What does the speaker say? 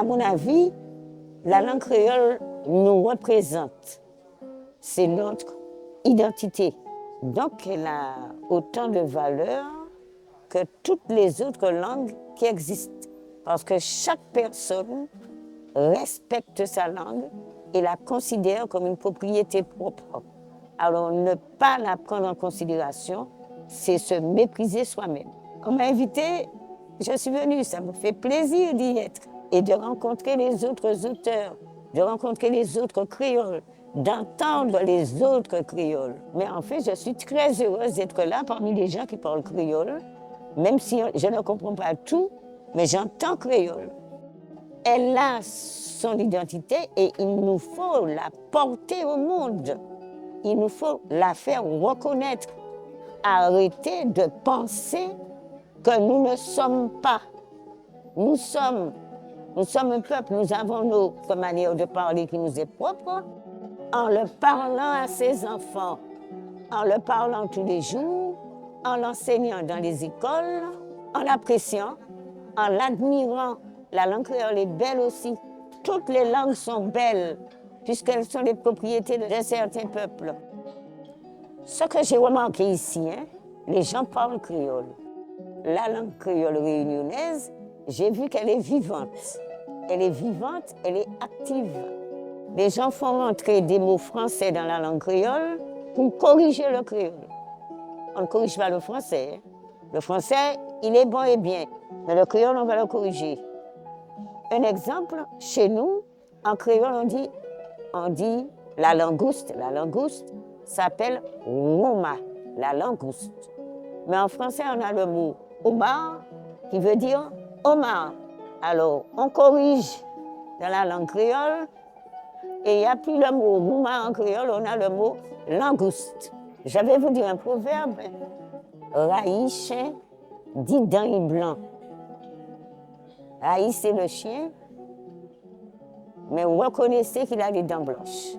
mon avis, la langue créole nous représente. C'est notre identité. Donc, elle a autant de valeur que toutes les autres langues qui existent. Parce que chaque personne respecte sa langue et la considère comme une propriété propre. Alors, ne pas la prendre en considération, c'est se mépriser soi-même. On m'a invité, je suis venue, ça me fait plaisir d'y être et de rencontrer les autres auteurs, de rencontrer les autres créoles, d'entendre les autres créoles. Mais en fait, je suis très heureuse d'être là parmi les gens qui parlent créole, même si je ne comprends pas tout, mais j'entends créole. Elle a son identité et il nous faut la porter au monde. Il nous faut la faire reconnaître. Arrêter de penser que nous ne sommes pas. Nous sommes un peuple, nous avons notre manière de parler qui nous est propre. En le parlant à ses enfants, en le parlant tous les jours, en l'enseignant dans les écoles, en l'appréciant, en l'admirant. La langue créole est belle aussi. Toutes les langues sont belles, puisqu'elles sont les propriétés de certains peuples. Ce que j'ai remarqué ici, les gens parlent créole. La langue créole réunionnaise, j'ai vu qu'elle est vivante. Elle est vivante, elle est active. Les gens font rentrer des mots français dans la langue créole pour corriger le créole. On ne corrige pas le français. Le français, il est bon et bien, mais le créole, on va le corriger. Un exemple, chez nous, en créole, on dit la langouste. La langouste s'appelle Roma, la langouste. Mais en français, on a le mot homard qui veut dire homard. Alors, on corrige dans la langue créole et il n'y a plus le mot Roma en créole, on a le mot langouste. Je vais vous dire un proverbe. Raï chien, dit dents blanc. Raï, c'est le chien, mais reconnaissez qu'il a les dents blanches.